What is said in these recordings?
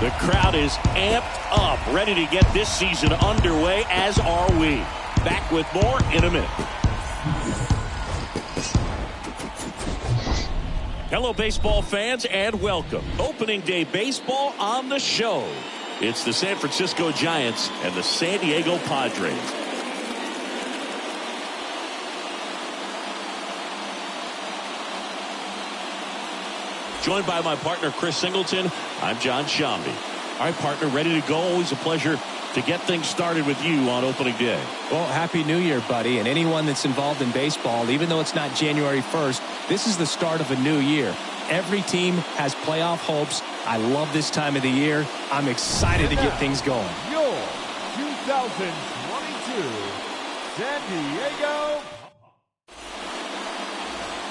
The crowd is amped up, ready to get this season underway, as are we. Back with more in a minute. Hello, baseball fans, and welcome. Opening day baseball on the show. It's the San Francisco Giants and the San Diego Padres. Joined by my partner, Chris Singleton, I'm John Shambi. All right, partner, ready to go. Always a pleasure to get things started with you on opening day. Well, Happy New Year, buddy. And anyone that's involved in baseball, even though it's not January 1st, this is the start of a new year. Every team has playoff hopes. I love this time of the year. I'm excited to get things going. Your 2022 San Diego.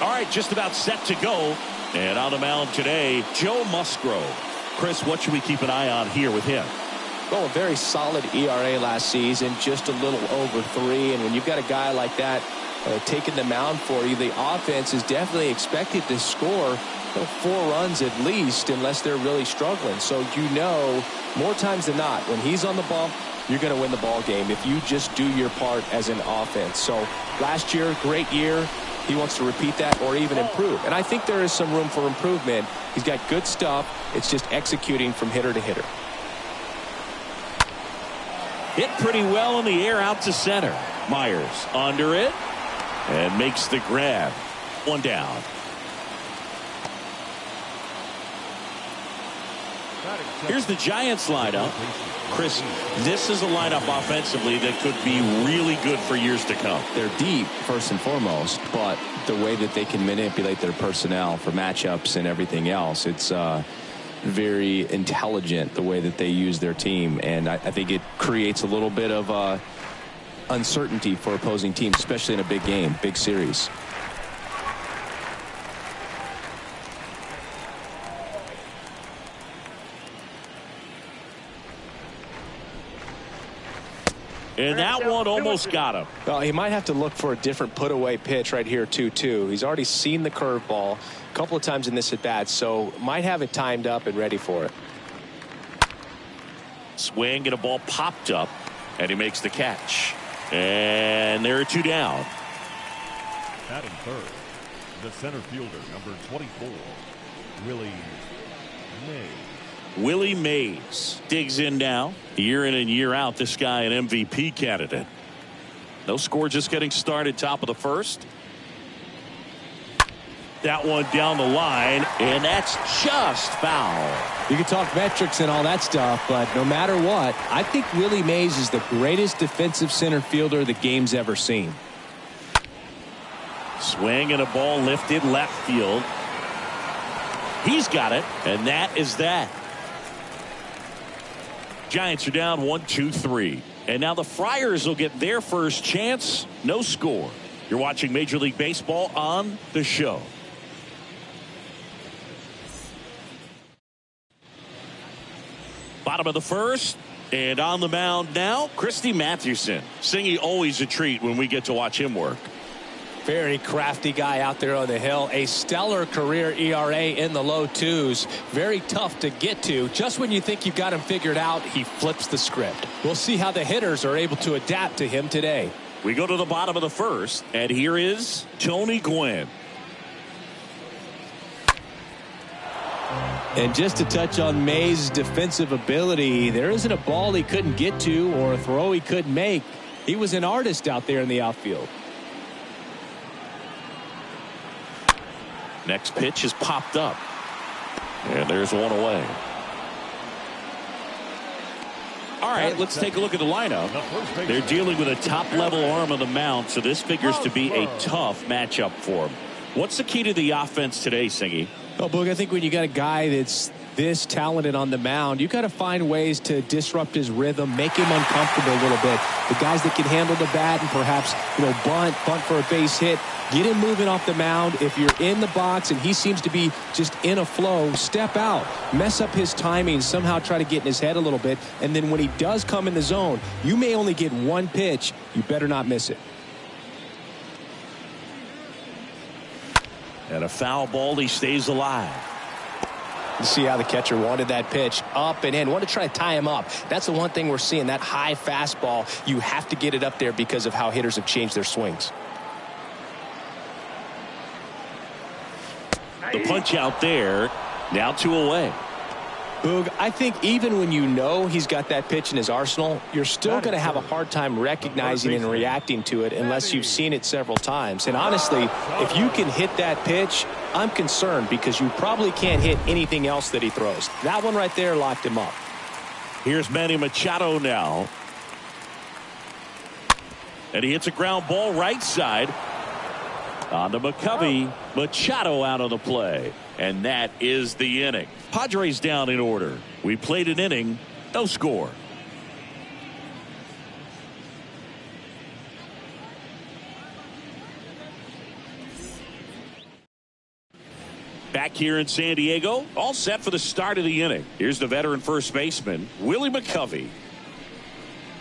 All right, just about set to go. And on the mound today, Joe Musgrove. Chris, what should we keep an eye on here with him? Well, a very solid ERA last season, just a little over 3. And when you've got a guy like that taking the mound for you, the offense is definitely expected to score 4 runs at least, unless they're really struggling. So more times than not, when he's on the bump, you're going to win the ball game if you just do your part as an offense. So last year, great year. He wants to repeat that or even improve. And I think there is some room for improvement. He's got good stuff. It's just executing from hitter to hitter. Hit pretty well in the air out to center. Myers under it and makes the grab. 1 down. Here's the Giants lineup. Chris, this is a lineup offensively that could be really good for years to come. They're deep, first and foremost, but the way that they can manipulate their personnel for matchups and everything else, it's very intelligent the way that they use their team. And I think it creates a little bit of uncertainty for opposing teams, especially in a big game, big series. And that one almost got him. Well, he might have to look for a different put-away pitch right here, 2-2. He's already seen the curveball a couple of times in this at-bat, so might have it timed up and ready for it. Swing and a ball popped up, and he makes the catch. And there are 2 down. Batting third, the center fielder, number 24, Willie Mays. Willie Mays digs in now. Year in and year out, this guy an MVP candidate. No score, just getting started, top of the first. That one down the line, and that's just foul. You can talk metrics and all that stuff, but no matter what, I think Willie Mays is the greatest defensive center fielder the game's ever seen. Swing and a ball lifted left field. He's got it, and that is that. Giants are down 1-2-3. And now the Friars will get their first chance. No score. You're watching Major League Baseball on the show. Bottom of the first. And on the mound now, Christy Mathewson. Singy, always a treat when we get to watch him work. Very crafty guy out there on the hill. A stellar career ERA in the low 2s. Very tough to get to. Just when you think you've got him figured out, he flips the script. We'll see how the hitters are able to adapt to him today. We go to the bottom of the first, and here is Tony Gwynn. And just to touch on Mays' defensive ability, there isn't a ball he couldn't get to or a throw he couldn't make. He was an artist out there in the outfield. Next pitch is popped up. And there's one away. All right, let's take a look at the lineup. They're dealing with a top-level arm on the mound, so this figures to be a tough matchup for them. What's the key to the offense today, Singy? Well, Boog, I think when you got a guy that's this talented on the mound, you got to find ways to disrupt his rhythm, make him uncomfortable a little bit. The guys that can handle the bat and perhaps, bunt for a base hit, get him moving off the mound. If you're in the box and he seems to be just in a flow, step out, mess up his timing, somehow try to get in his head a little bit. And then when he does come in the zone, you may only get one pitch. You better not miss it. And a foul ball, he stays alive. You see how the catcher wanted that pitch up and in. Wanted to try to tie him up. That's the one thing we're seeing, that high fastball. You have to get it up there because of how hitters have changed their swings. The punch out there. Now 2 away. Boog, I think even when you know he's got that pitch in his arsenal, you're still going to have a hard time recognizing and reacting to it unless you've seen it several times. And honestly, if you can hit that pitch, I'm concerned because you probably can't hit anything else that he throws. That one right there locked him up. Here's Manny Machado now. And he hits a ground ball right side. On to McCovey. Machado out of the play. And that is the inning. Padres down in order. We played an inning, no score. Back here in San Diego, all set for the start of the inning. Here's the veteran first baseman, Willie McCovey.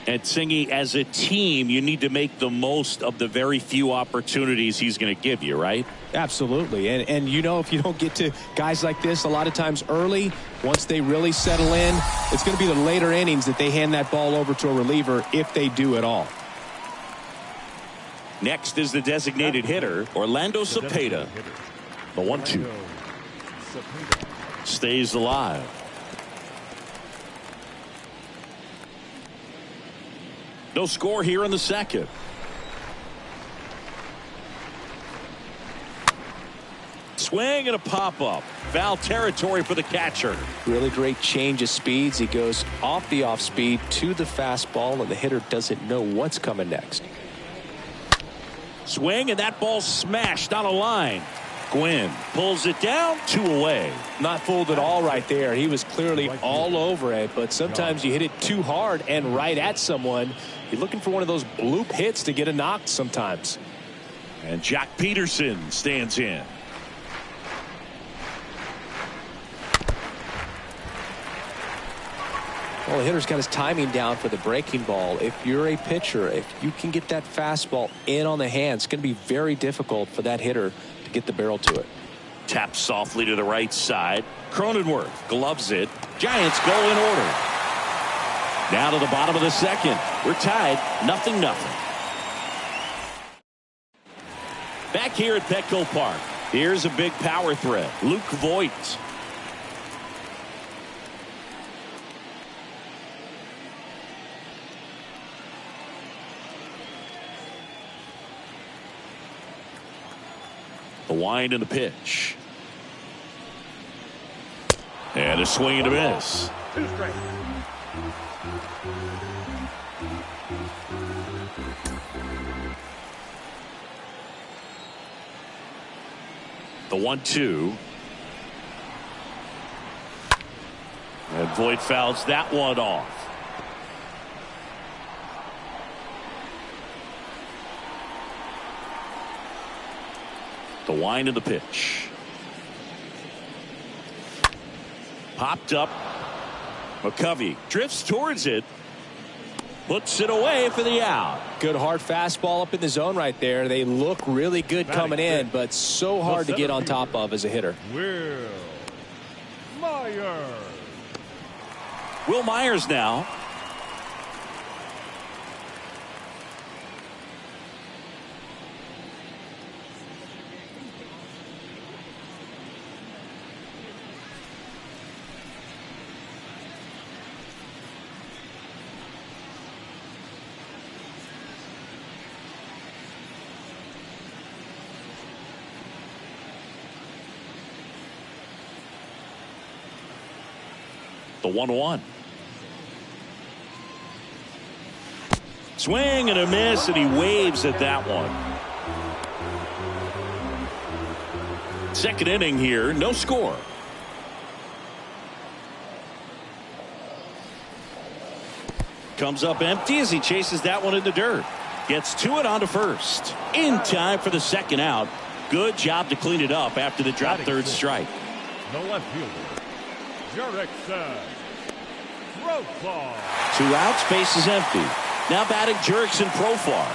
And Singy, as a team, you need to make the most of the very few opportunities he's going to give you, right? Absolutely. And you know, if you don't get to guys like this a lot of times early, once they really settle in, it's going to be the later innings that they hand that ball over to a reliever, if they do at all. Next is the designated hitter, Orlando Cepeda. The 1-2. Stays alive. No score here in the second. Swing and a pop-up. Foul territory for the catcher. Really great change of speeds. He goes off the off-speed to the fastball, and the hitter doesn't know what's coming next. Swing, and that ball smashed on a line. Gwynn pulls it down, 2 away. Not fooled at all right there. He was clearly all over it, but sometimes you hit it too hard and right at someone. You're looking for one of those bloop hits to get a knock sometimes. And Jack Peterson stands in. Well, the hitter's got his timing down for the breaking ball. If you're a pitcher, if you can get that fastball in on the hands, it's going to be very difficult for that hitter to get the barrel to it. Taps softly to the right side. Cronenworth gloves it. Giants go in order. Now to the bottom of the second. We're tied 0-0. Back here at Petco Park. Here's a big power threat. Luke Voigt. The wind and the pitch. And a swing and a miss. 2 strikes. The 1-2. And Voigt fouls that one off. The wind of the pitch. Popped up. McCovey drifts towards it. Puts it away for the out. Good hard fastball up in the zone right there. They look really good coming in, but so hard to get on top of as a hitter. Will Myers. Will Myers now. The 1-1. Swing and a miss, and he waves at that one. Second inning here, no score. Comes up empty as he chases that one in the dirt. Gets to it onto first. In time for the second out. Good job to clean it up after the drop third strike. The left fielder, Jurickson. Profar. 2 outs, base is empty. Now batting Jurickson Profar.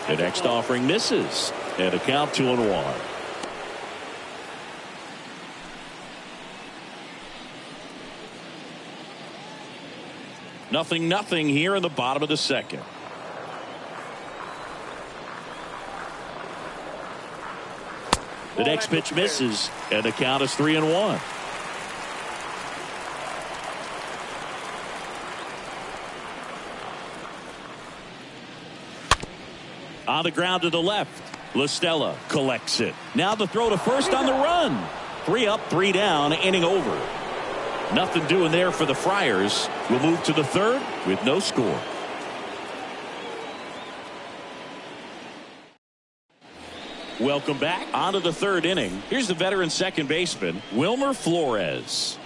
The next offering misses. And a count 2-1. 0-0 here in the bottom of the second. The next pitch misses, and the count is 3-1. On the ground to the left. LaStella collects it. Now the throw to first on the run. 3 up, 3 down, inning over. Nothing doing there for the Friars. We'll move to the third with no score. Welcome back. On to the third inning. Here's the veteran second baseman, Wilmer Flores.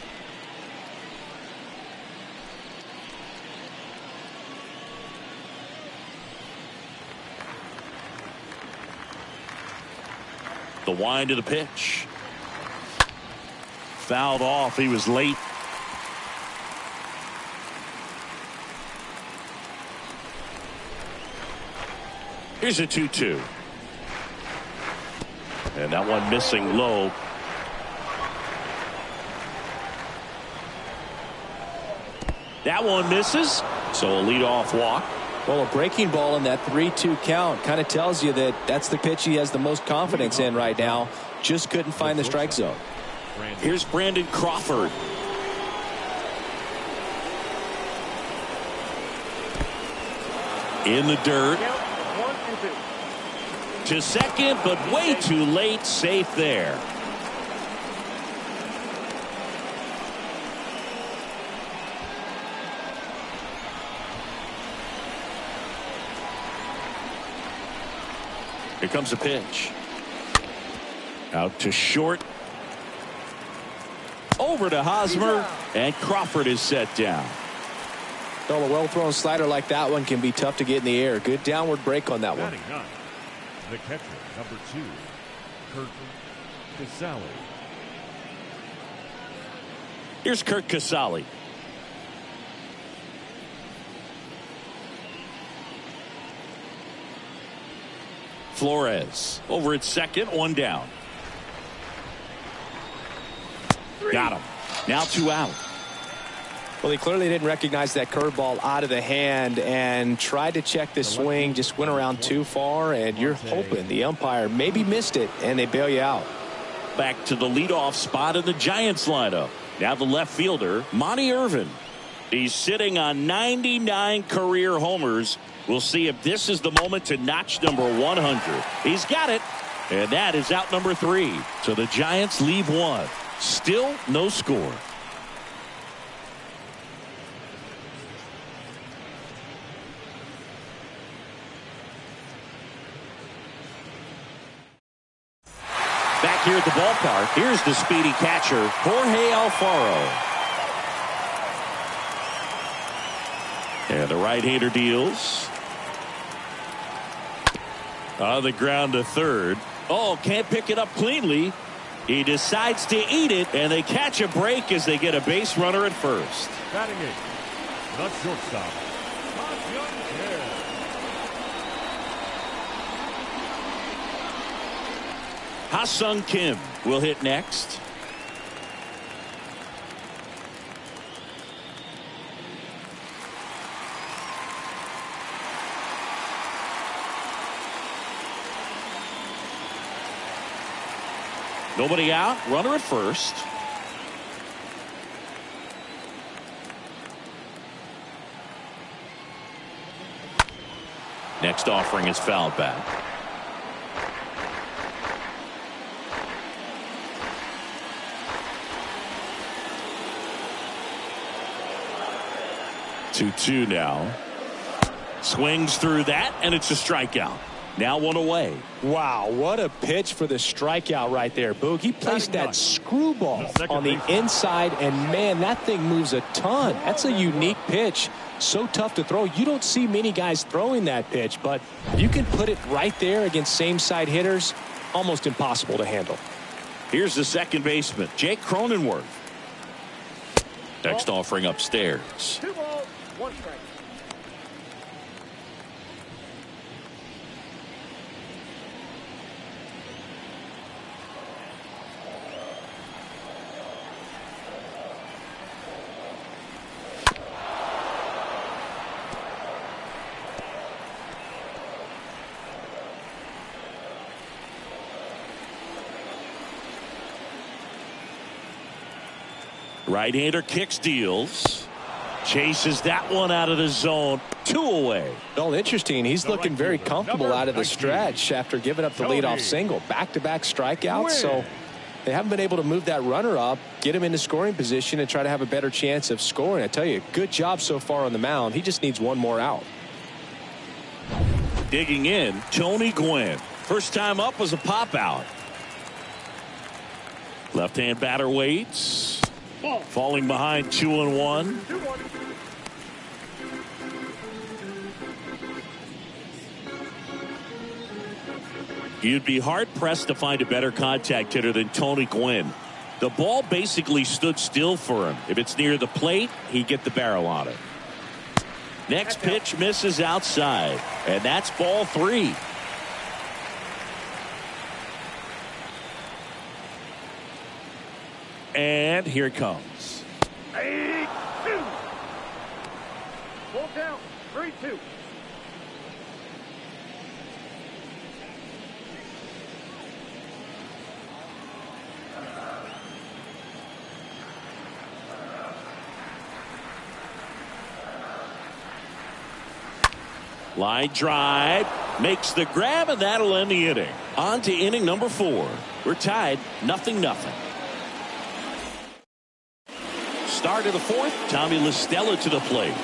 The wind of the pitch. Fouled off. He was late. Here's a 2-2. And that one missing low. That one misses. So a leadoff walk. Well, a breaking ball in that 3-2 count kind of tells you that that's the pitch he has the most confidence in right now. Just couldn't find the strike zone. Here's Brandon Crawford. In the dirt. To second, but way too late. Safe there. Here comes a pitch. Out to short. Over to Hosmer, and Crawford is set down. Well, a well-thrown slider like that one can be tough to get in the air. Good downward break on that one. The catcher, number 2, Kurt Casale. Here's Kurt Casale. Flores over at second, 1 down. Got him. Now 2 out. Well, he clearly didn't recognize that curveball out of the hand and tried to check the swing, just went around too far, and you're hoping the umpire maybe missed it and they bail you out. Back to the leadoff spot in the Giants lineup. Now the left fielder, Monty Irvin. He's sitting on 99 career homers. We'll see if this is the moment to notch number 100. He's got it, and that is out number 3. So the Giants leave 1. Still no score. Back here at the ballpark, here's the speedy catcher, Jorge Alfaro. And the right-hander deals. On the ground to third. Oh, can't pick it up cleanly. He decides to eat it, and they catch a break as they get a base runner at first. Batting it, the shortstop, Ha-Sung Kim will hit next. Nobody out. Runner at first. Next offering is fouled back. Two now. Swings through that, and it's a strikeout. Now 1 away. Wow, what a pitch for the strikeout right there, Boog. He placed that screwball on the inside, and man, that thing moves a ton. That's a unique pitch. So tough to throw. You don't see many guys throwing that pitch, but you can put it right there against same-side hitters. Almost impossible to handle. Here's the second baseman, Jake Cronenworth. Next offering upstairs. 2 balls, 1 strike. Right-hander kicks, deals. Chases that one out of the zone. 2 away. Well, interesting. He's looking very comfortable out of the stretch after giving up the leadoff single. Back-to-back strikeouts. So they haven't been able to move that runner up, get him into scoring position, and try to have a better chance of scoring. I tell you, good job so far on the mound. He just needs one more out. Digging in, Tony Gwynn. First time up was a pop out. Left-hand batter waits. Falling behind 2-1. You'd be hard-pressed to find a better contact hitter than Tony Gwynn. The ball basically stood still for him. If it's near the plate, he'd get the barrel on it. Next pitch misses outside, and that's ball 3. And here it comes. 8-2. Full count. 3-2. Line drive, makes the grab, and that'll end the inning. On to inning number 4. We're tied 0-0. Start of the 4th, Tommy LaStella to the plate.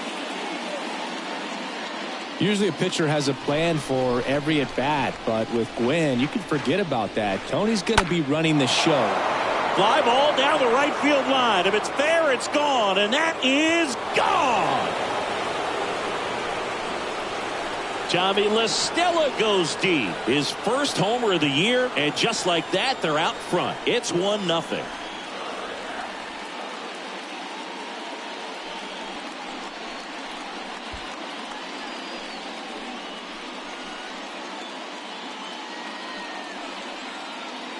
Usually a pitcher has a plan for every at-bat, but with Gwynn, you can forget about that. Tony's going to be running the show. Fly ball down the right field line. If it's fair, it's gone, and that is gone. Tommy LaStella goes deep. His first homer of the year, and just like that, they're out front. It's 1-0.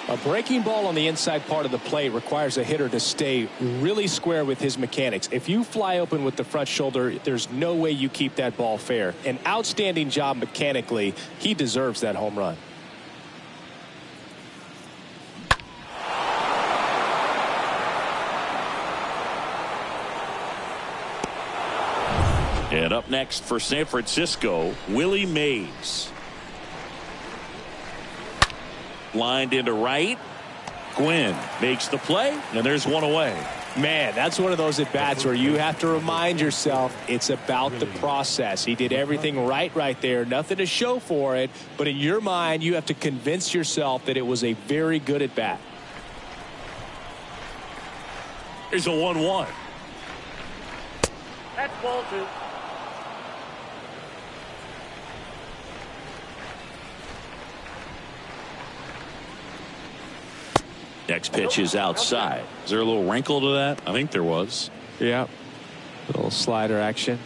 A breaking ball on the inside part of the plate requires a hitter to stay really square with his mechanics. If you fly open with the front shoulder, there's no way you keep that ball fair. An outstanding job mechanically. He deserves that home run. And up next for San Francisco, Willie Mays. Lined into right. Gwynn makes the play, and there's one away. Man, that's one of those at-bats where you have to remind yourself it's about the process. He did everything right there. Nothing to show for it, but in your mind, you have to convince yourself that it was a very good at-bat. Here's a 1-1. That's ball 2. Next pitch is outside. Is there a little wrinkle to that? I think there was. Yeah. Little slider action.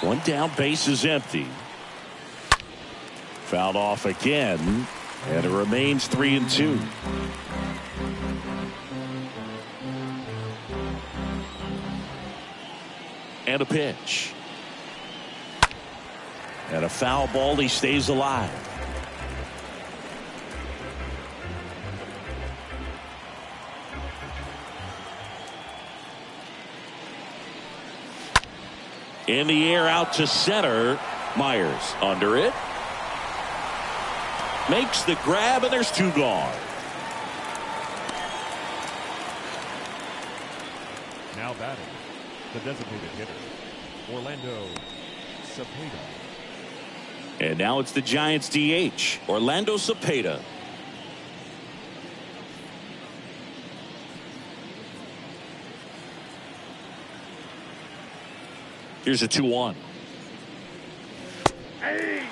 One down, base is empty. Fouled off again. And it remains 3-2. And a pitch. And a foul ball. He stays alive. In the air out to center. Myers under it. Makes the grab, and there's 2 gone. Now batting, the designated hitter, Orlando Cepeda. And now it's the Giants DH, Orlando Cepeda. Here's a 2-1. Hey!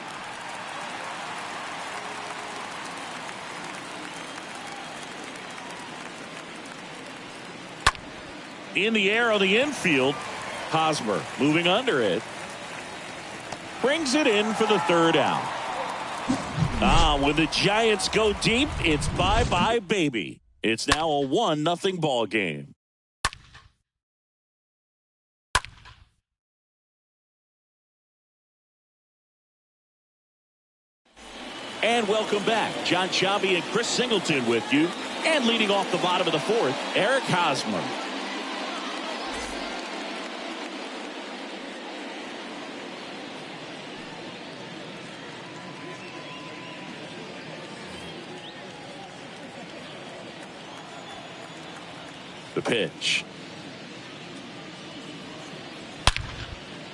In the air on the infield. Hosmer moving under it. Brings it in for the 3rd out. When the Giants go deep, it's bye-bye, baby. It's now a 1-0 ball game. And welcome back. John Sciambi and Chris Singleton with you. And leading off the bottom of the fourth, Eric Hosmer. The pitch.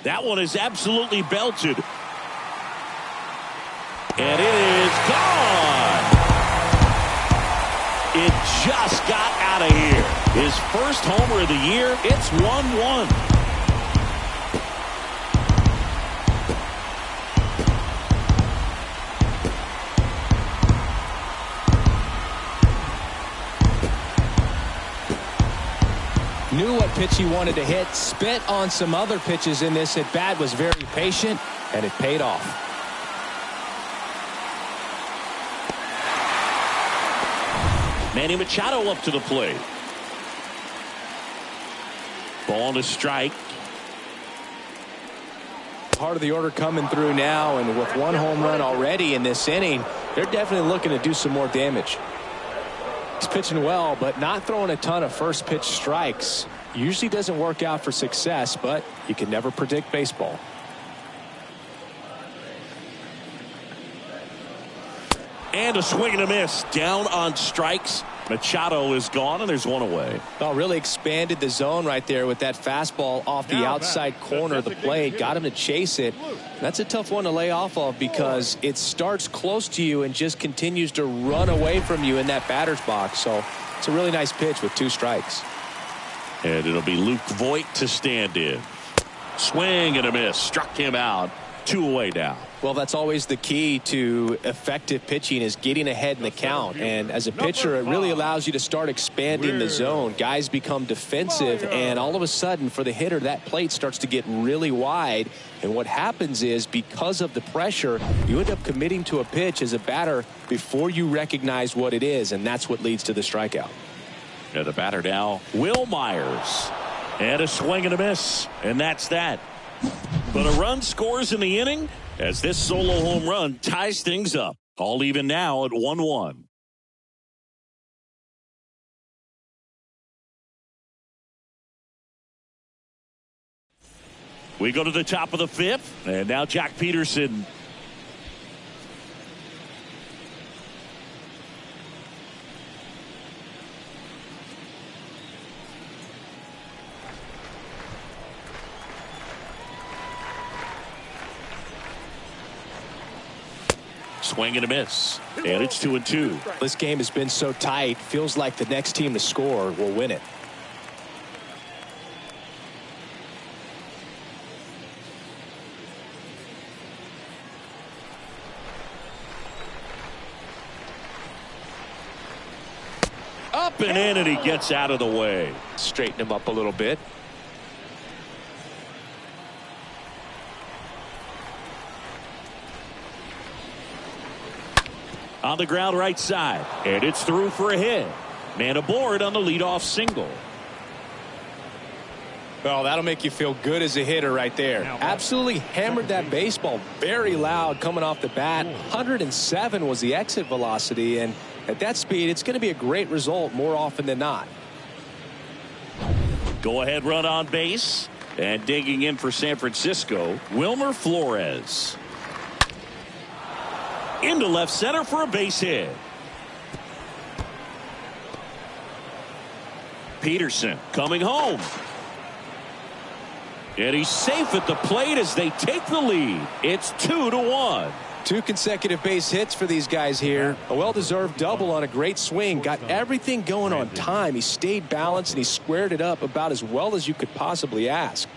That one is absolutely belted. And it is gone. It just got out of here. His first homer of the year. It's 1-1. Knew what pitch he wanted to hit. Spit on some other pitches in this at bat. Was very patient, and it paid off. Manny Machado up to the plate. Ball to strike. Part of the order coming through now, and with one home run already in this inning, they're definitely looking to do some more damage. He's pitching well, but not throwing a ton of first pitch strikes. Usually doesn't work out for success, but you can never predict baseball. And a swing and a miss. Down on strikes. Machado is gone, and there's one away. Well, really expanded the zone right there with that fastball off the outside corner of the plate. Got him to chase it. That's a tough one to lay off of because it starts close to you and just continues to run away from you in that batter's box. So it's a really nice pitch with 2 strikes. And it'll be Luke Voit to stand in. Swing and a miss. Struck him out. 2 away now. Well, that's always the key to effective pitching is getting ahead in the count. And as a pitcher, it really allows you to start expanding the zone. Guys become defensive, and all of a sudden, for the hitter, that plate starts to get really wide. And what happens is, because of the pressure, you end up committing to a pitch as a batter before you recognize what it is, and that's what leads to the strikeout. And the batter now, Will Myers. And a swing and a miss, and that's that. But a run scores in the inning as this solo home run ties things up. All even now at 1-1. We go to the top of the 5th, and now Jack Peterson. Swing and a miss. And it's 2-2. This game has been so tight. Feels like the next team to score will win it. Up and in, and he gets out of the way. Straighten him up a little bit. On the ground right side, and it's through for a hit. Man aboard on the leadoff single. Well, that'll make you feel good as a hitter right there. Absolutely hammered that baseball very loud coming off the bat. 107 was the exit velocity, and at that speed, it's going to be a great result more often than not. Go ahead run on base, and digging in for San Francisco, Wilmer Flores. Into left center for a base hit. Peterson coming home. And he's safe at the plate as they take the lead. It's 2-1. 2 consecutive base hits for these guys here. A well-deserved double on a great swing. Got everything going on time. He stayed balanced and he squared it up about as well as you could possibly ask.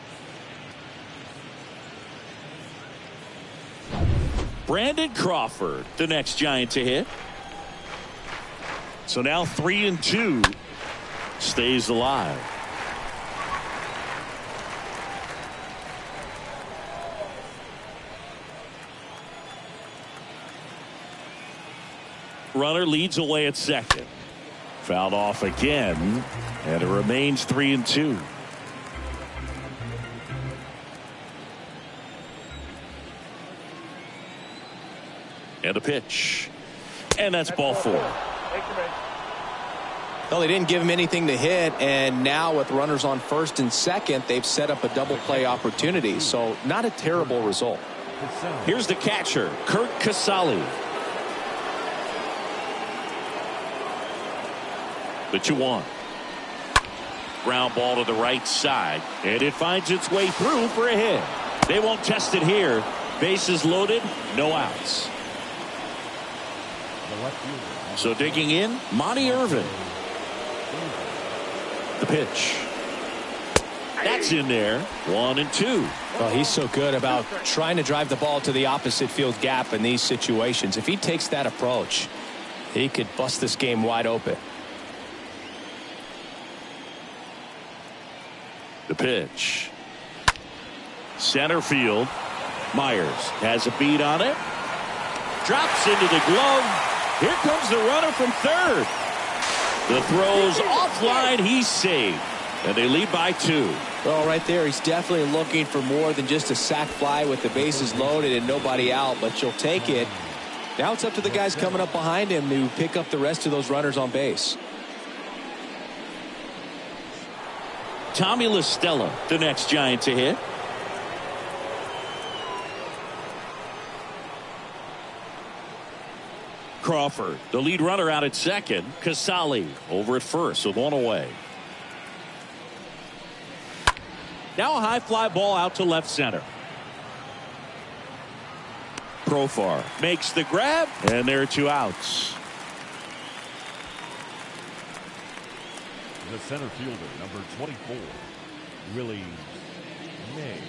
Brandon Crawford, the next Giant to hit. So now 3-2 stays alive. Runner leads away at second. Fouled off again, and it remains 3-2. And the pitch. And that's ball 4. Well, they didn't give him anything to hit, and now with runners on first and second, they've set up a double play opportunity. So not a terrible result. Here's the catcher, Kurt Casale. The 2-1. Ground ball to the right side, and it finds its way through for a hit. They won't test it here. Bases loaded, no outs. So digging in, Monty Irvin. The pitch. That's in there. 1-2. Well, he's so good about trying to drive the ball to the opposite field gap in these situations. If he takes that approach, he could bust this game wide open. The pitch. Center field. Myers has a beat on it. Drops into the glove. Here comes the runner from third. The throw's offline. He's saved. And they lead by 2. Well, right there, he's definitely looking for more than just a sac fly with the bases loaded and nobody out, but you'll take it. Now it's up to the guys coming up behind him to pick up the rest of those runners on base. Tommy La Stella, the next Giant to hit. Crawford, the lead runner out at second. Casale over at first with 1 away. Now a high fly ball out to left center. Profar makes the grab, and there are 2 outs. The center fielder, number 24, Willie Mays.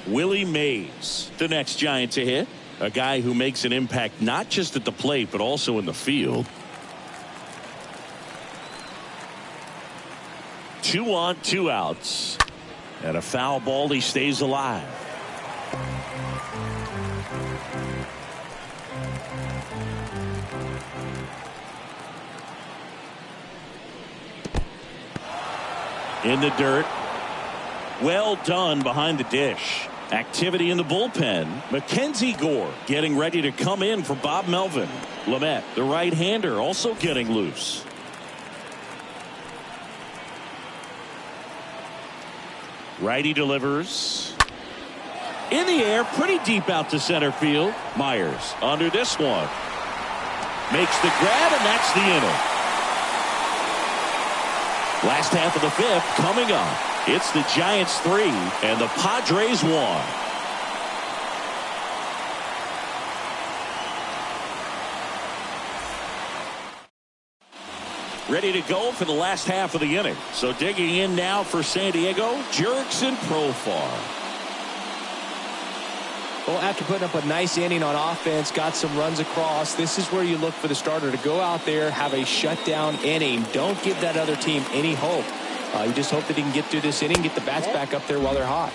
Willie Mays, the next Giant to hit. A guy who makes an impact not just at the plate, but also in the field. 2 on, 2 outs. And a foul ball, he stays alive. In the dirt. Well done behind the dish. Activity in the bullpen. Mackenzie Gore getting ready to come in for Bob Melvin. Lamet, the right-hander, also getting loose. Righty delivers. In the air, pretty deep out to center field. Myers under this one. Makes the grab, and that's the inning. Last half of the 5th coming up. It's the Giants 3 and the Padres 1. Ready to go for the last half of the inning. So digging in now for San Diego, Jurickson Profar. Well, after putting up a nice inning on offense, got some runs across, this is where you look for the starter to go out there, have a shutdown inning. Don't give that other team any hope. You just hope that he can get through this inning, get the bats back up there while they're hot.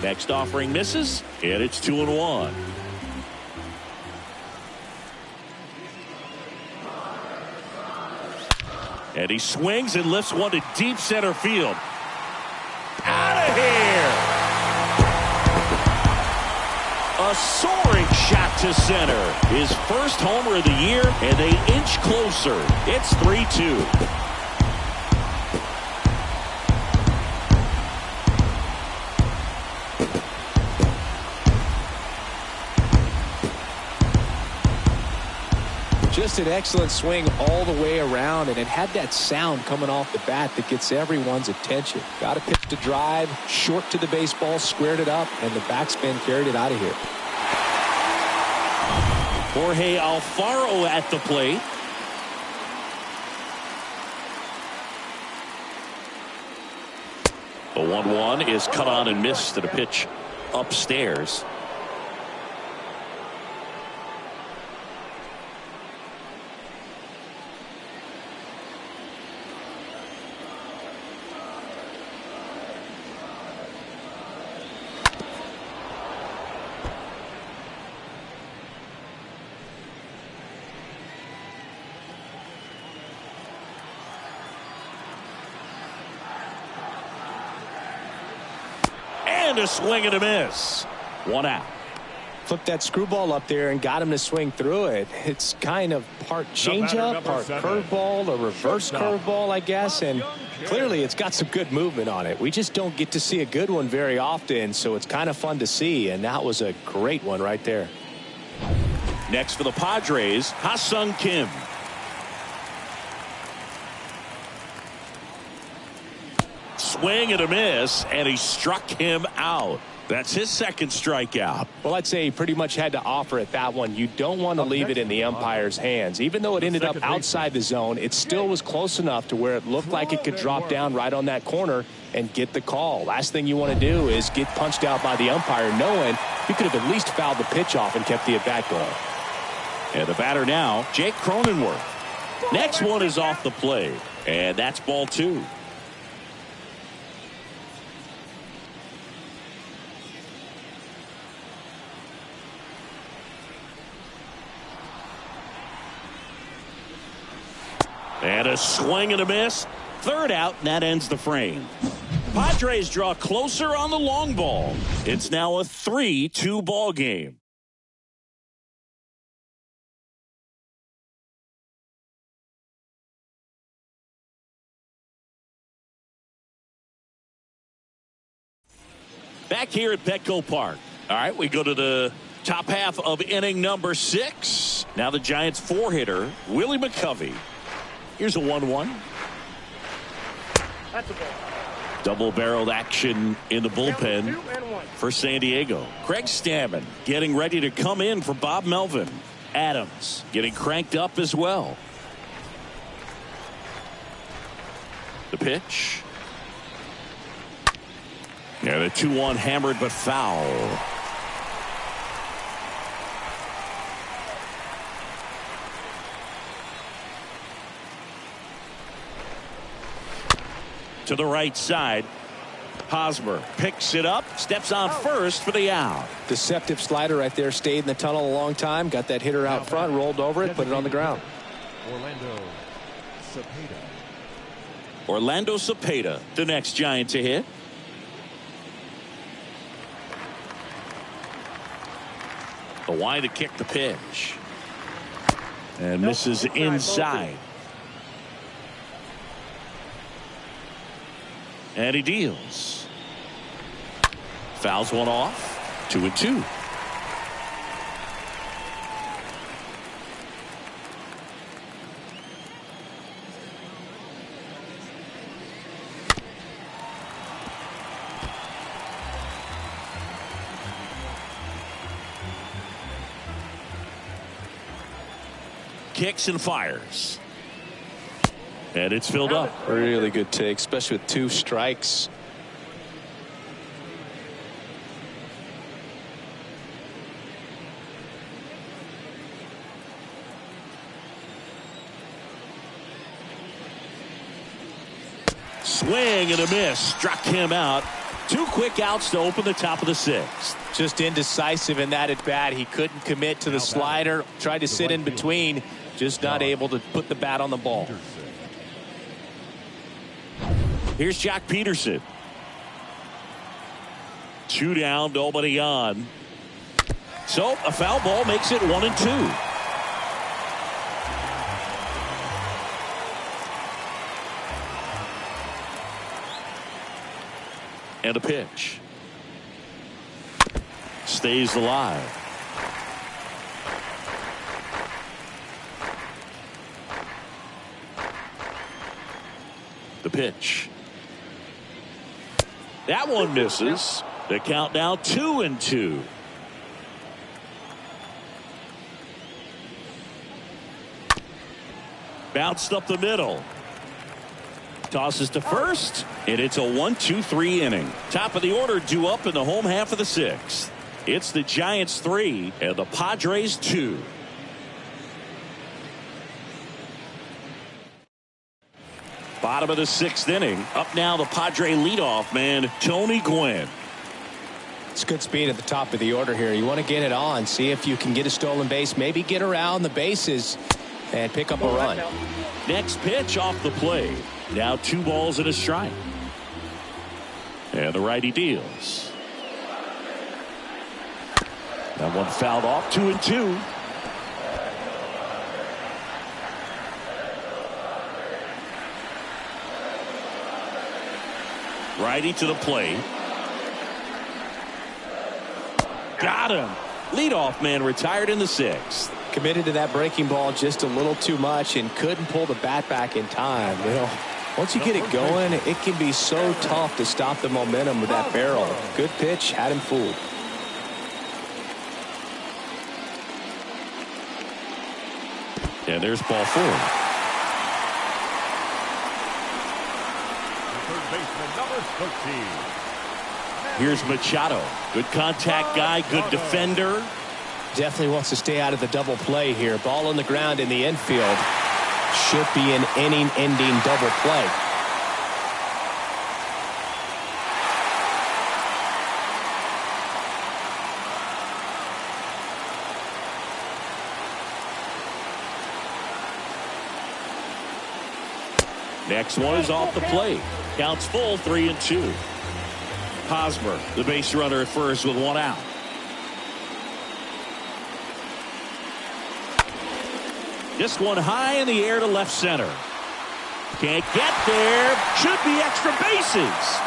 Next offering misses, and it's 2-1. And he swings and lifts one to deep center field. Out of here! A soaring shot to center. His first homer of the year, and they inch closer. It's 3-2. Just an excellent swing all the way around, and it had that sound coming off the bat that gets everyone's attention. Got a pitch to drive, short to the baseball, squared it up, and the backspin carried it out of here. Jorge Alfaro at the plate. The 1-1 is cut on and missed at a pitch upstairs. A swing and a miss. 1 out. Flipped that screwball up there and got him to swing through it. It's kind of part changeup, part curveball, a reverse curveball, I guess. And clearly it's got some good movement on it. We just don't get to see a good one very often, so it's kind of fun to see. And that was a great one right there. Next for the Padres, Ha-Sung Kim. Swing and a miss, and he struck him out. That's his second strikeout. Well, I'd say he pretty much had to offer it that one. You don't want to leave it in the umpire's hands. Even though it ended up outside the zone, it still was close enough to where it looked like it could drop down right on that corner and get the call. Last thing you want to do is get punched out by the umpire knowing you could have at least fouled the pitch off and kept the at-bat going. And the batter now, Jake Cronenworth. Next one is off the plate, and that's ball 2. And a swing and a miss. Third out, and that ends the frame. Padres draw closer on the long ball. It's now a 3-2 ball game. Back here at Petco Park. All right, we go to the top half of inning number 6. Now the Giants 4-hitter, Willie McCovey. Here's a 1-1. That's a ball. Double-barreled action in the bullpen for San Diego. Craig Stammen getting ready to come in for Bob Melvin. Adams getting cranked up as well. The pitch. Yeah, the 2-1 hammered but foul. To the right side. Hosmer picks it up, steps on first for the out. Deceptive slider right there. Stayed in the tunnel a long time. Got that hitter out front, rolled over it, put it on the ground. Orlando Cepeda, the next Giant to hit. The wide to kick the pitch. And misses inside. And he deals. Fouls one off. 2-2. Kicks and fires. And it's filled up. Really good take, especially with 2 strikes. Swing and a miss. Struck him out. 2 quick outs to open the top of the 6th. Just indecisive in that at bat. He couldn't commit to the slider. Tried to sit in between. Just not able to put the bat on the ball. Here's Jock Peterson. 2 down, nobody on. So a foul ball makes it 1-2. And a pitch. Stays alive. The pitch. That one misses. The count now 2-2. Bounced up the middle. Tosses to first, and it's a 1-2-3 inning. Top of the order due up in the home half of the 6th. It's the Giants 3 and the Padres 2. Bottom of the 6th inning. Up now the Padre leadoff man, Tony Gwynn. It's good speed at the top of the order here. You want to get it on, see if you can get a stolen base, maybe get around the bases and pick up a run. Next pitch off the plate. Now 2 balls and a strike. And the righty deals. That one fouled off. 2-2. Righty to the plate. Got him. Leadoff man retired in the 6th. Committed to that breaking ball just a little too much and couldn't pull the bat back in time. You know, once you get it going, it can be so tough to stop the momentum with that barrel. Good pitch, had him fooled. And there's ball 4. Third baseman, number 13. Here's Machado. Good contact guy, good defender. Definitely wants to stay out of the double play here. Ball on the ground in the infield. Should be an inning-ending double play. Next one is off the plate. Counts full, 3-2. Hosmer, the base runner at first with 1 out. This one high in the air to left center. Can't get there. Should be extra bases.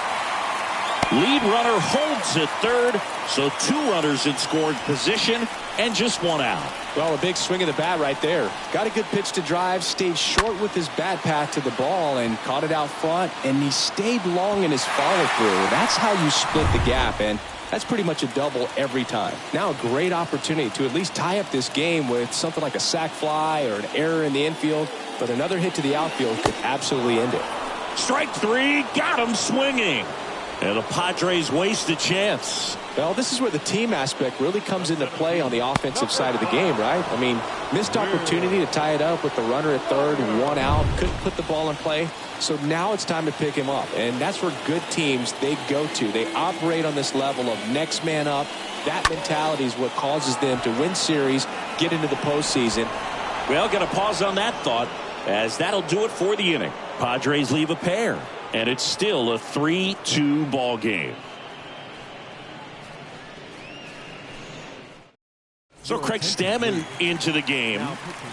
Lead runner holds at third, so 2 runners in scoring position and just 1 out. Well, a big swing of the bat right there. Got a good pitch to drive, stayed short with his bat path to the ball and caught it out front, and he stayed long in his follow-through. That's how you split the gap, and that's pretty much a double every time. Now a great opportunity to at least tie up this game with something like a sac fly or an error in the infield, but another hit to the outfield could absolutely end it. Strike 3, got him swinging. And the Padres waste a chance. Well, this is where the team aspect really comes into play on the offensive side of the game, right? I mean, missed opportunity to tie it up with the runner at third, 1 out, couldn't put the ball in play. So now it's time to pick him up, and that's where good teams, they go to. They operate on this level of next man up. That mentality is what causes them to win series, get into the postseason. Well, got to pause on that thought, as that'll do it for the inning. Padres leave a pair, and it's still a 3-2 ball game. So Craig Stammen into the game,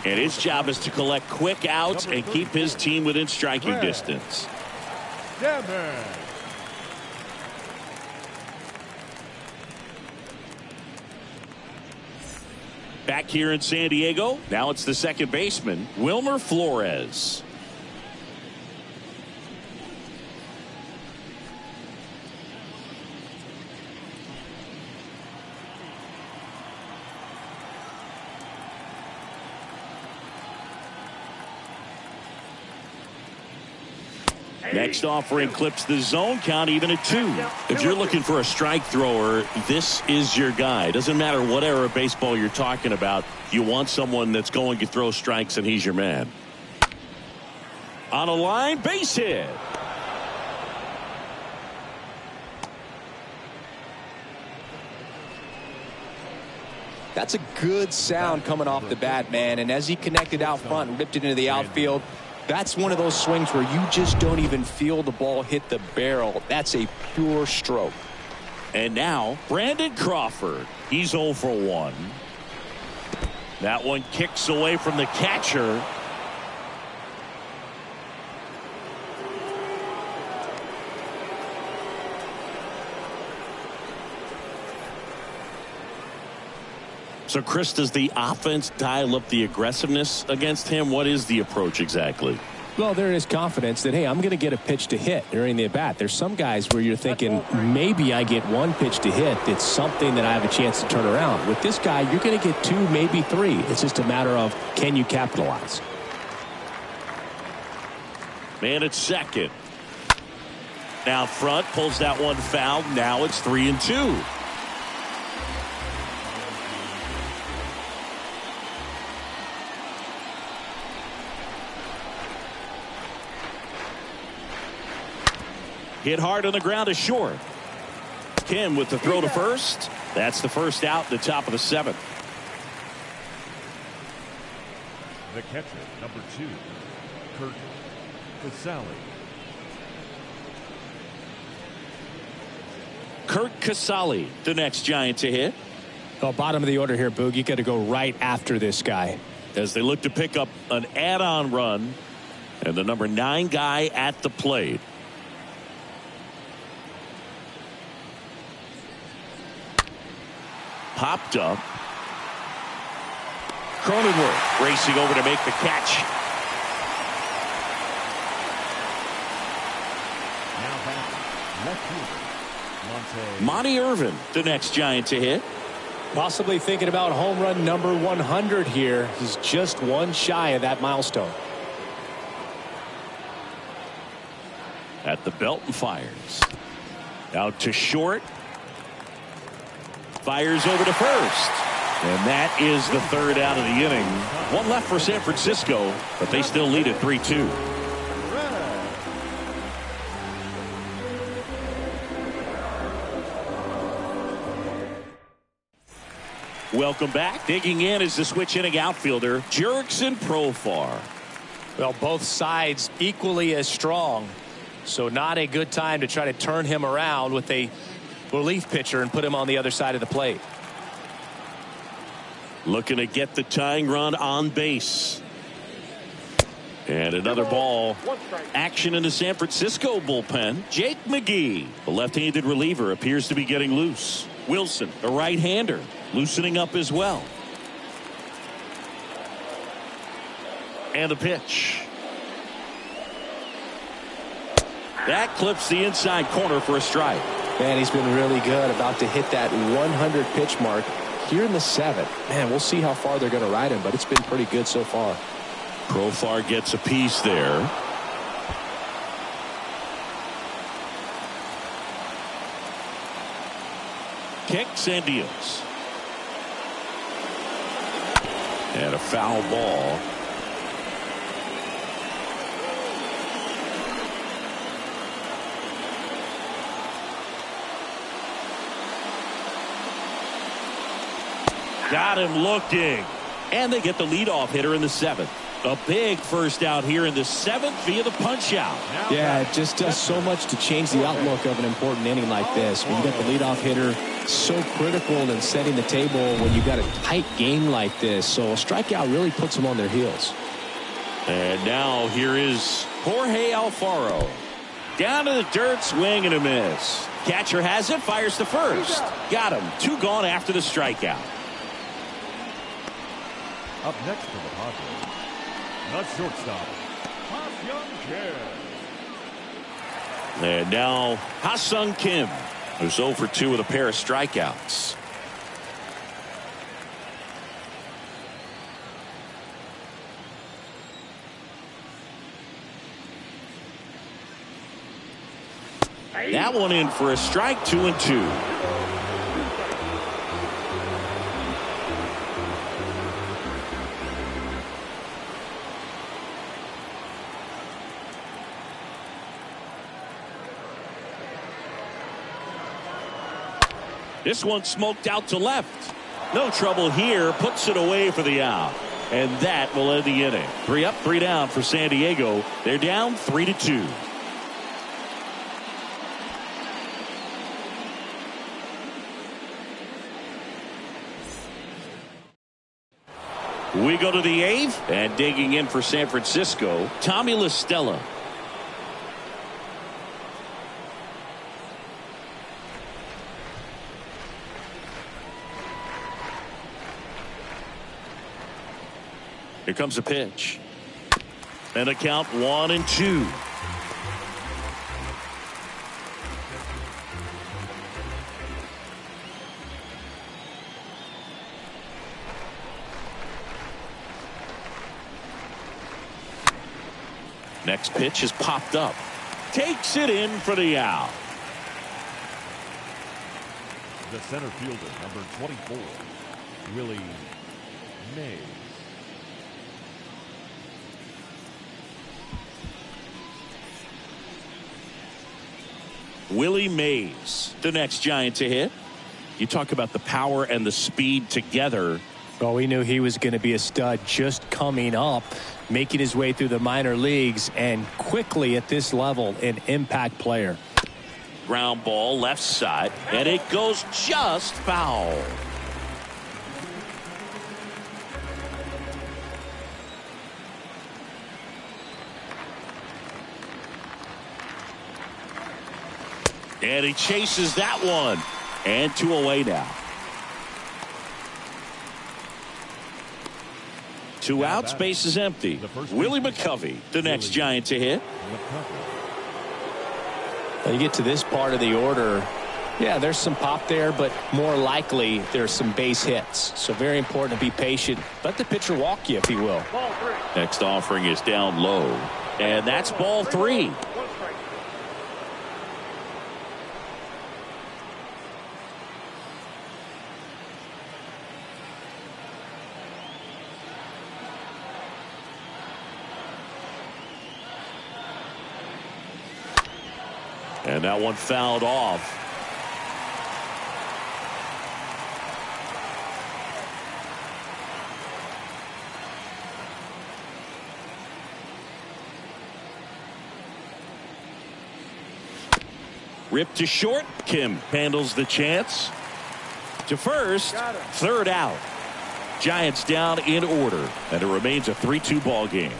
and his job is to collect quick outs and keep his team within striking distance. Back here in San Diego, now it's the second baseman, Wilmer Flores. Next offering clips the zone count even at 2. If you're looking for a strike thrower, this is your guy. Doesn't matter what era of baseball you're talking about. You want someone that's going to throw strikes, and he's your man. On a line, base hit. That's a good sound coming off the bat, man. And as he connected out front and ripped it into the outfield, that's one of those swings where you just don't even feel the ball hit the barrel. That's a pure stroke. And now, Brandon Crawford. He's 0 for 1. That one kicks away from the catcher. So, Chris, does the offense dial up the aggressiveness against him? What is the approach exactly? Well, there is confidence that, hey, I'm going to get a pitch to hit during the at-bat. There's some guys where you're thinking, maybe I get 1 pitch to hit. It's something that I have a chance to turn around. With this guy, you're going to get 2, maybe 3. It's just a matter of, can you capitalize? Man at second. Now front, pulls that one foul. Now it's 3-2. Hit hard on the ground to short. Kim with the throw to first. That's the first out, the top of the 7th. The catcher, number 2, Kurt Casale. Kurt Casale, the next Giant to hit. Well, bottom of the order here, Boog. You got to go right after this guy. As they look to pick up an add-on run, and the number 9 guy at the plate. Popped up. Cronenworth racing over to make the catch. Now back, left fielder, Monty Irvin, the next Giant to hit. Possibly thinking about home run number 100 here. He's just one shy of that milestone. At the belt and fires. Out to short. Fires over to first. And that is the third out of the inning. One left for San Francisco, but they still lead at 3-2. Welcome back. Digging in is the switch inning outfielder, Jurickson Profar. Well, both sides equally as strong. So not a good time to try to turn him around with a relief pitcher and put him on the other side of the plate. Looking to get the tying run on base. And another ball. Action in the San Francisco bullpen. Jake McGee, the left-handed reliever, appears to be getting loose. Wilson, the right-hander, loosening up as well. And the pitch. That clips the inside corner for a strike. Man, he's been really good. About to hit that 100 pitch mark here in the 7th. Man, we'll see how far they're going to ride him, but it's been pretty good so far. Profar gets a piece there. Kicks and deals. And a foul ball. Got him looking. And they get the leadoff hitter in the 7th. A big first out here in the 7th via the punch out. Yeah, it just does so much to change the outlook of an important inning like this. When you got the leadoff hitter, so critical in setting the table when you got a tight game like this. So a strikeout really puts them on their heels. And now here is Jorge Alfaro. Down to the dirt, swing and a miss. Catcher has it, fires to first. Got him. 2 gone after the strikeout. up next for the Padres, the shortstop, Ha-Seong Kim. And now Ha-Seong Kim, who's 0 for 2 with a pair of strikeouts. That one in for a strike, 2-2. This one smoked out to left. No trouble here. Puts it away for the out. And that will end the inning. 3 up, 3 down for San Diego. They're down 3-2. We go to the 8th, and digging in for San Francisco, Tommy La Stella. Here comes a pitch. And a count 1-2. Next pitch is popped up. Takes it in for the out. The center fielder, number 24, Willie Mays. Willie Mays, the next Giant to hit. You talk about the power and the speed together. Well, we knew he was going to be a stud just coming up, making his way through the minor leagues, and quickly at this level, an impact player. Ground ball left side, and it goes just foul. And he chases that one. And 2 away now. 2 outs, base is empty. Willie McCovey, the next Giant to hit. You get to this part of the order. Yeah, there's some pop there, but more likely there's some base hits. So very important to be patient. Let the pitcher walk you, if he will. Next offering is down low. And that's ball 3. And that one fouled off. Ripped to short. Kim handles the chance. To first. Third out. Giants down in order. And it remains a 3-2 ball game.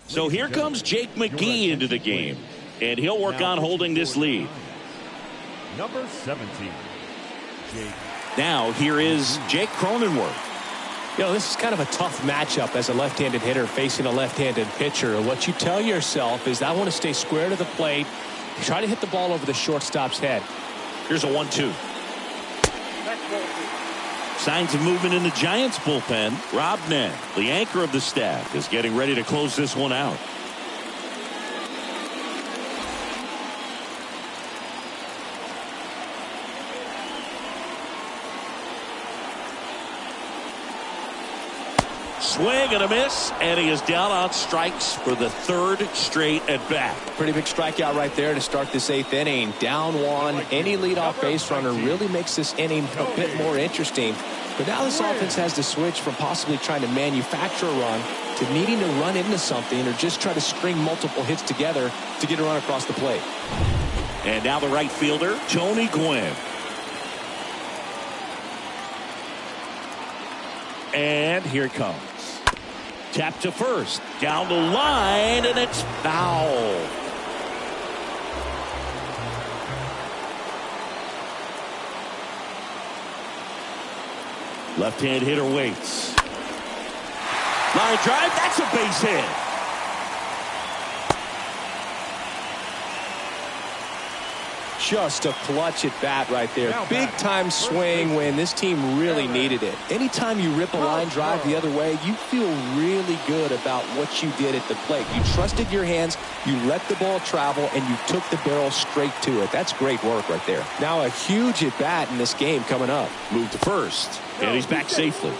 So here comes Jake McGee into the game. And he'll work on holding this lead. Number 17. Jake. Now here is Jake Cronenworth. You know, this is kind of a tough matchup as a left-handed hitter facing a left-handed pitcher. What you tell yourself is, I want to stay square to the plate, try to hit the ball over the shortstop's head. Here's a 1-2. Signs of movement in the Giants bullpen. Rob Nett, the anchor of the staff, is getting ready to close this one out. Swing and a miss, and he is down on strikes for the 3rd straight at bat. Pretty big strikeout right there to start this 8th inning. Down 1. Any leadoff base runner really makes this inning a bit more interesting. But now this offense has to switch from possibly trying to manufacture a run to needing to run into something or just try to string multiple hits together to get a run across the plate. And now the right fielder, Tony Gwynn. And here it comes. Tap to first. Down the line, and it's foul. Left-hand hitter waits. Line drive, that's a base hit. Just a clutch at bat right there. Big time swing when this team really needed it. Anytime you rip a line drive the other way, you feel really good about what you did at the plate. You trusted your hands, you let the ball travel, and you took the barrel straight to it. That's great work right there. Now a huge at bat in this game coming up. Move to first, and he's back safely.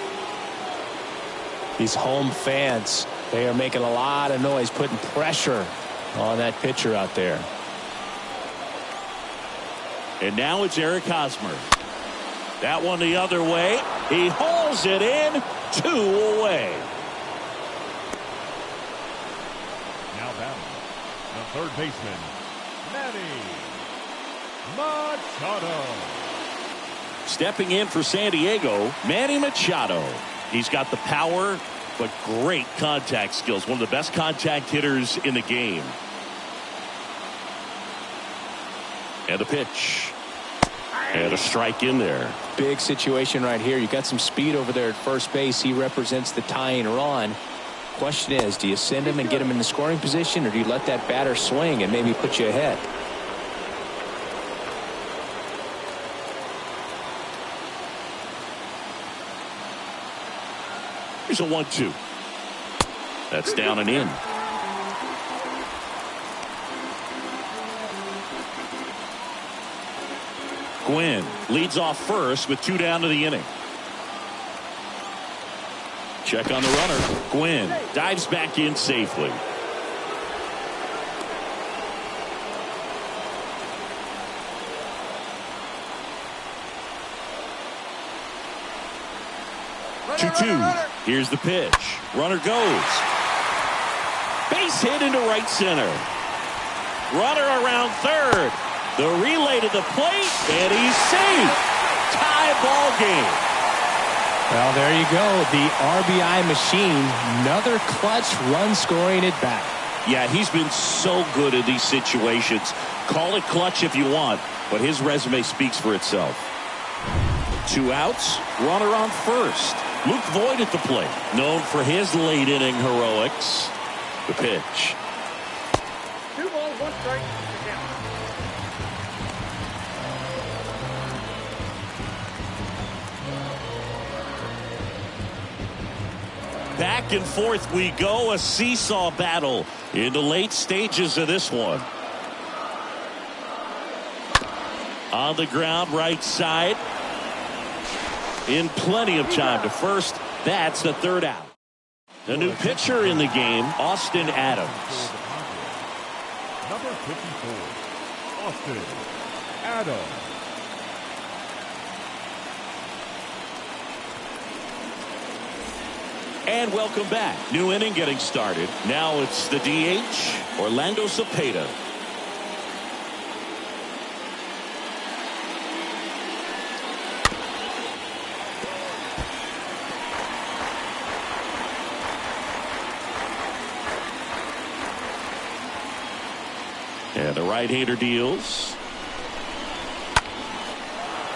These home fans, they are making a lot of noise, putting pressure on that pitcher out there. And now it's Eric Hosmer. That one the other way. He hauls it in. 2 away. Now batting, the third baseman, Manny Machado. Stepping in for San Diego, Manny Machado. He's got the power, but great contact skills. One of the best contact hitters in the game. And a pitch. And a strike in there. Big situation right here. You got some speed over there at first base. He represents the tying run. Question is, do you send him and get him in the scoring position, or do you let that batter swing and maybe put you ahead? Here's a 1-2. That's down and in. Gwynn leads off first with 2 down to the inning. Check on the runner. Gwynn dives back in safely. Runner, 2-2. Here's the pitch. Runner goes. Base hit into right center. Runner around third. The relay to the plate, and he's safe. Tie ball game. Well, there you go. The RBI machine. Another clutch run scoring at bat. Yeah, he's been so good in these situations. Call it clutch if you want, but his resume speaks for itself. 2 outs, runner on first. Luke Voigt at the plate, known for his late inning heroics. The pitch. 2 balls, 1 strike. You're down. Back and forth we go, a seesaw battle in the late stages of this one. On the ground, right side. In plenty of time to first. That's the 3rd out. The new pitcher in the game, Austin Adams. Number 54, Austin Adams. And welcome back. New inning getting started. Now it's the DH, Orlando Cepeda. And the right-hander deals.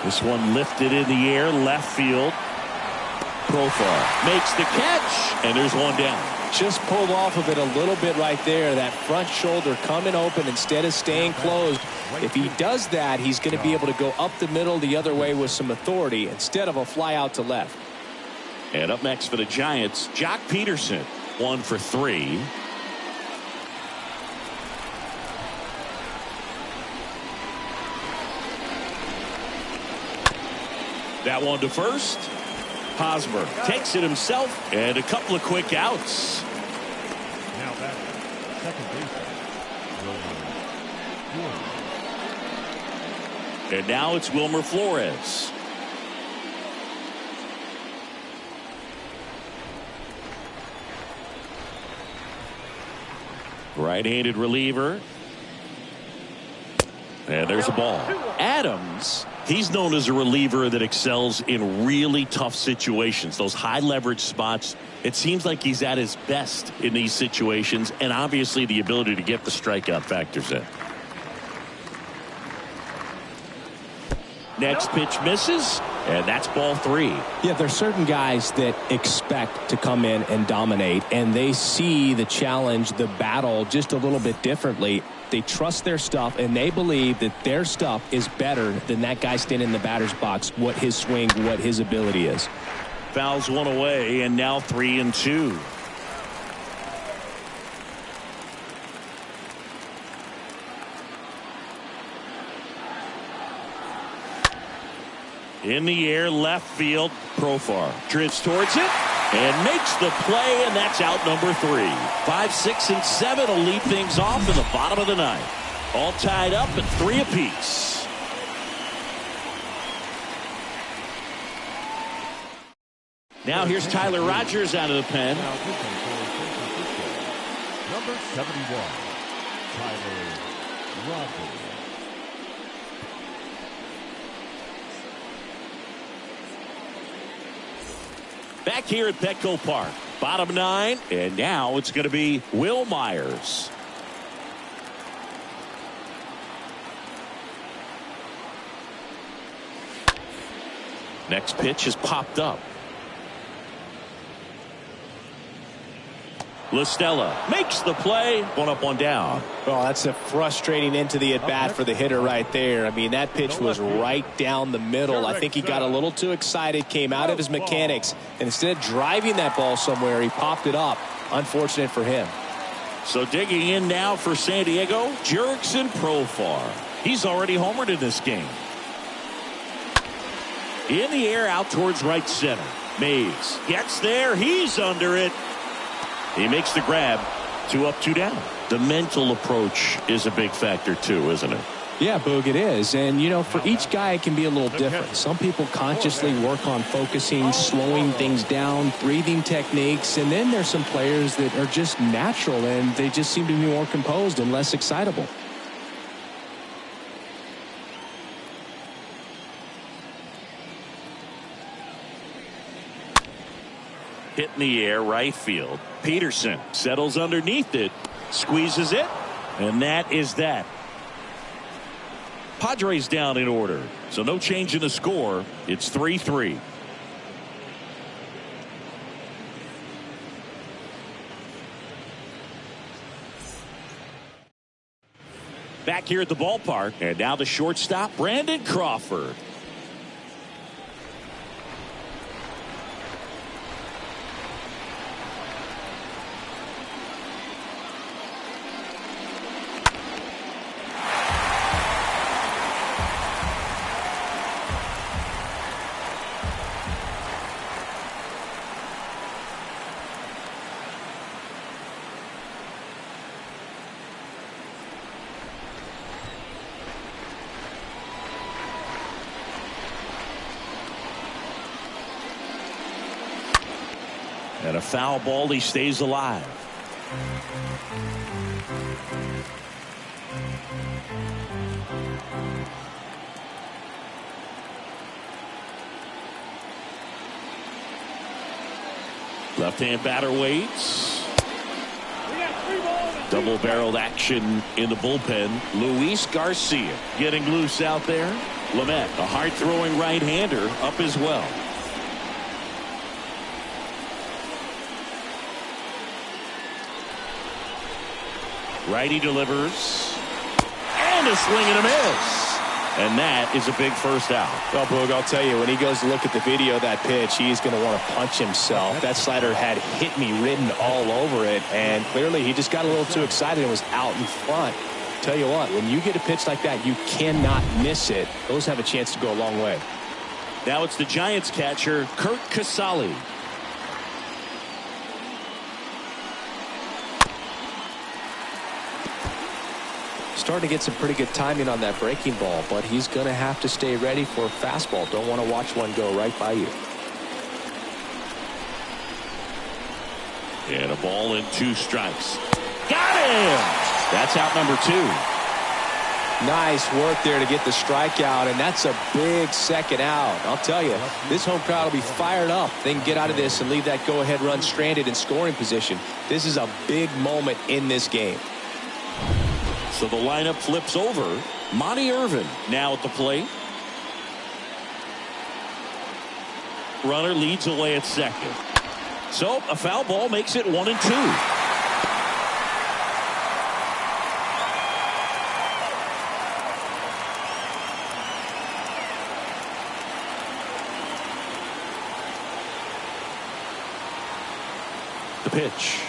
This one lifted in the air, left field. Profar makes the catch, and there's one down. Just pulled off of it a little bit right there. That front shoulder coming open instead of staying closed. If he does that, he's going to be able to go up the middle the other way with some authority instead of a fly out to left. And up next for the Giants, Jock Peterson, 1 for 3. That one to first. Hosmer takes it himself, and a couple of quick outs. Now back, second baseman, And now it's Wilmer Flores. Right-handed reliever. And there's a ball. Adams, he's known as a reliever that excels in really tough situations. Those high leverage spots. It seems like he's at his best in these situations, and obviously the ability to get the strikeout factors in. Next pitch misses, and that's ball 3. Yeah, there's certain guys that expect to come in and dominate, and they see the challenge, the battle just a little bit differently. They trust their stuff, and they believe that their stuff is better than that guy standing in the batter's box, what his swing, what his ability is. Fouls one away, and now 3-2. In the air, left field. Profar drifts towards it and makes the play, and that's out number 3. 5, 6, and 7 will lead things off in the bottom of the 9th. All tied up at 3 apiece. Now here's Tyler Rogers out of the pen. Now pitching for number 71, Tyler Rogers. Back here at Petco Park, bottom 9, and now it's going to be Will Myers. Next pitch is popped up. LaStella makes the play. 1 up, 1 down. Well, that's a frustrating end to the at-bat for the hitter right there. I mean, that pitch was right down the middle. I think he got a little too excited, came out of his mechanics, and instead of driving that ball somewhere, he popped it up. Unfortunate for him. So digging in now for San Diego, Jurickson Profar. He's already homered in this game. In the air, out towards right center. Mays gets there. He's under it. He makes the grab. 2 up, 2 down. The mental approach is a big factor too, isn't it? Yeah, Boog, it is. And, you know, for each guy, it can be a little different. Some people consciously work on focusing, slowing things down, breathing techniques. And then there's some players that are just natural and they just seem to be more composed and less excitable. Hit in the air, right field. Peterson settles underneath it, squeezes it, and that is that. Padres down in order, so no change in the score. It's 3-3. Back here at the ballpark, and now the shortstop, Brandon Crawford. And a foul ball, he stays alive. Left-hand batter waits. Double-barreled action in the bullpen. Luis Garcia getting loose out there. Lamet, a hard-throwing right-hander, up as well. Righty delivers. And a swing and a miss. And that is a big first out. Well, Boog, I'll tell you, when he goes to look at the video of that pitch, he's going to want to punch himself. That slider had hit me written all over it, and clearly he just got a little too excited and was out in front. Tell you what, when you get a pitch like that, you cannot miss it. Those have a chance to go a long way. Now it's the Giants catcher, Kurt Casale. Starting to get some pretty good timing on that breaking ball, but he's going to have to stay ready for a fastball. Don't want to watch one go right by you. And a ball and 2 strikes. Got him! That's out number 2. Nice work there to get the strikeout, and that's a big second out. I'll tell you, this home crowd will be fired up. They can get out of this and leave that go-ahead run stranded in scoring position. This is a big moment in this game. So the lineup flips over. Monty Irvin now at the plate. Runner leads away at second. So a foul ball makes it 1-2. The pitch.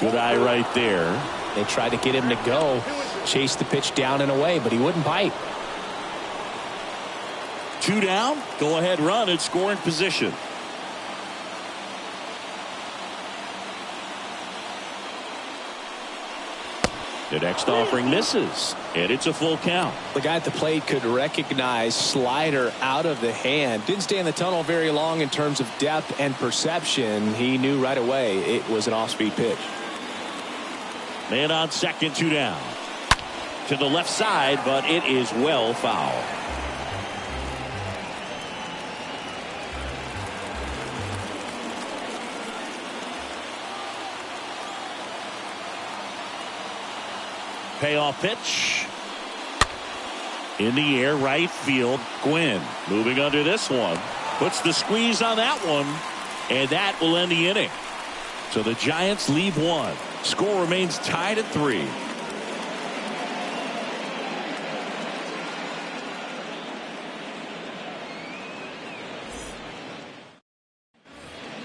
Good eye right there. They tried to get him to go, chase the pitch down and away, but he wouldn't bite. 2 down, go ahead run in scoring position. The next offering misses, and it's a full count. The guy at the plate could recognize slider out of the hand. Didn't stay in the tunnel very long in terms of depth and perception. He knew right away it was an off-speed pitch. Man on second, 2 down. To the left side, but it is well foul. Payoff pitch. In the air, right field. Gwynn moving under this one. Puts the squeeze on that one. And that will end the inning. So the Giants leave 1. Score remains tied at 3.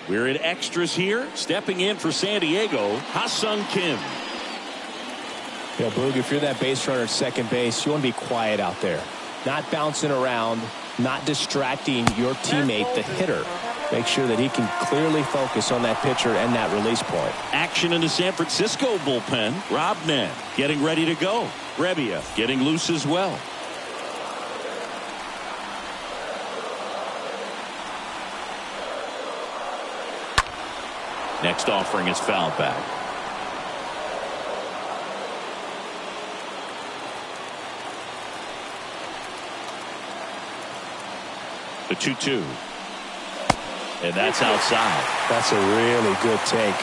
We're in extras here. Stepping in for San Diego, Ha-Sung Kim. Yeah, Boog, if you're that base runner at second base, you want to be quiet out there. Not bouncing around, not distracting your teammate, the hitter. Make sure that he can clearly focus on that pitcher and that release point. Action in the San Francisco bullpen. Rob Nett getting ready to go. Rebbia getting loose as well. Next offering is fouled back. The 2-2. And that's outside. That's a really good take.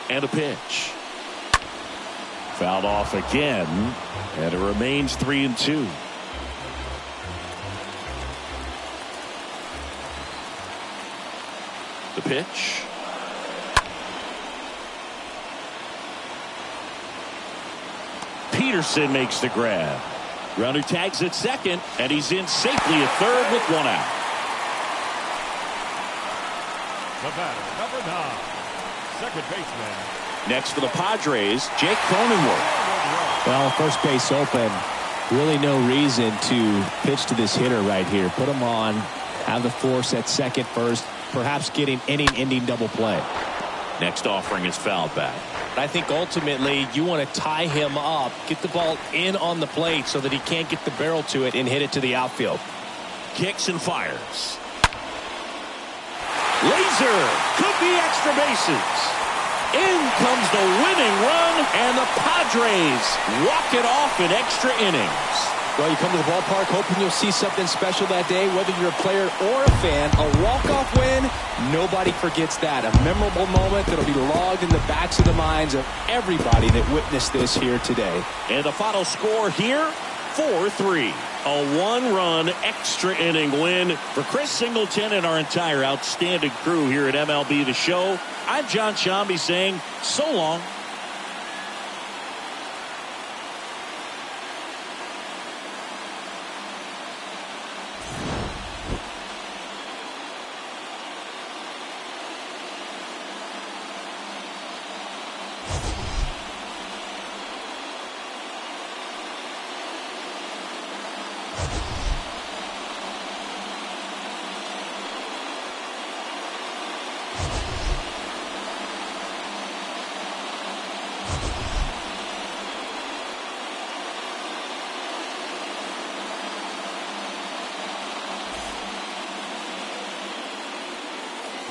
And a pitch. Fouled off again, and it remains 3-2. The pitch. Peterson makes the grab. Runner tags at second, and he's in safely at third with one out. The batter, number 9, second baseman. Next for the Padres, Jake Cronenworth. Well, first base open. Really no reason to pitch to this hitter right here. Put him on, have the force at second first, perhaps getting inning-ending double play. Next offering is fouled back. I think ultimately you want to tie him up, get the ball in on the plate so that he can't get the barrel to it and hit it to the outfield. Kicks and fires. Laser could be extra bases. In comes the winning run, and the Padres walk it off in extra innings. Well, you come to the ballpark hoping you'll see something special that day, whether you're a player or a fan. A walk-off win, nobody forgets that. A memorable moment that'll be logged in the backs of the minds of everybody that witnessed this here today. And the final score here, 4-3. A one-run extra inning win for Chris Singleton and our entire outstanding crew here at MLB The Show. I'm John Shambi saying so long.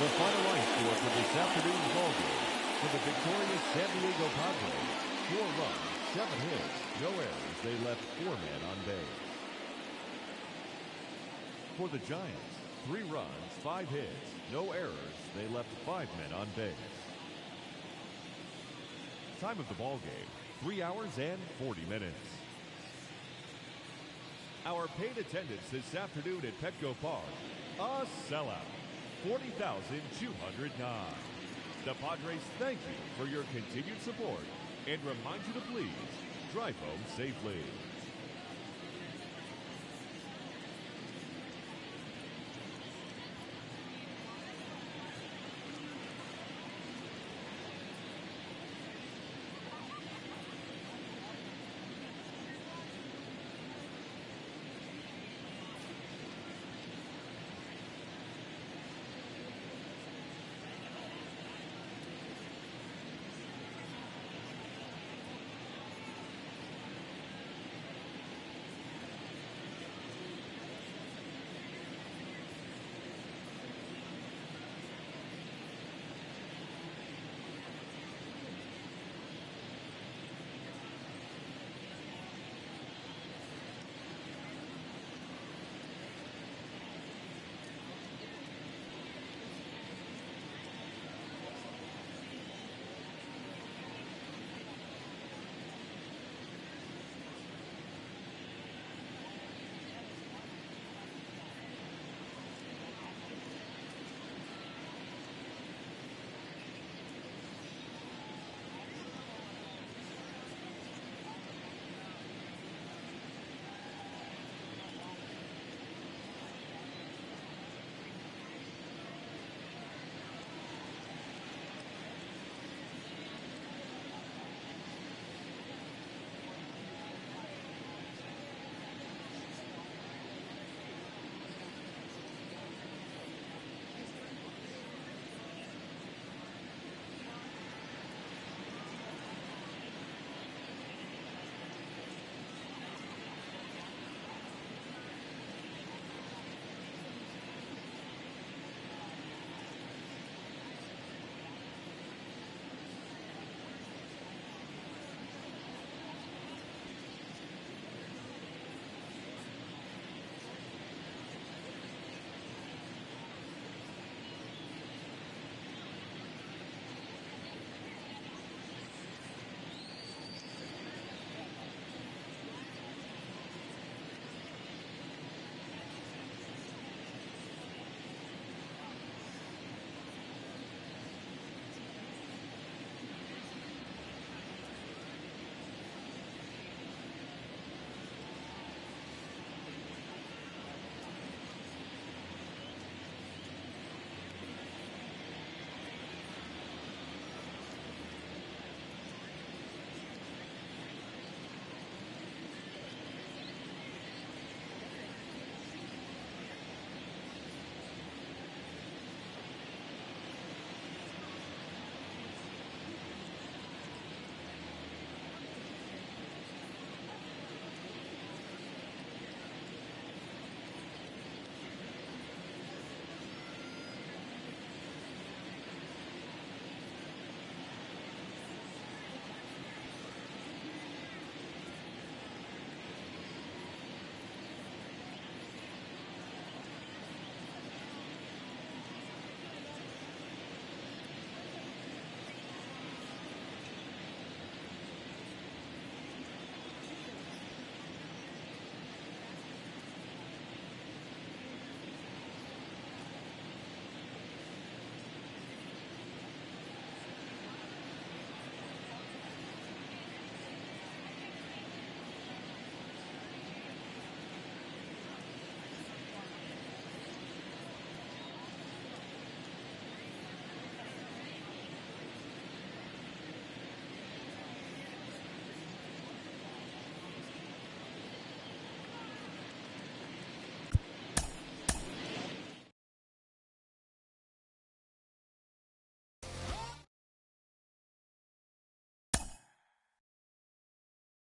The final line score for this afternoon's ballgame. For the victorious San Diego Padres, 4 runs, 7 hits, no errors. They left 4 men on base. For the Giants, 3 runs, 5 hits, no errors. They left 5 men on base. Time of the ballgame, 3 hours and 40 minutes. Our paid attendance this afternoon at Petco Park, a sellout. 40,209. The Padres thank you for your continued support and remind you to please drive home safely.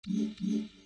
you.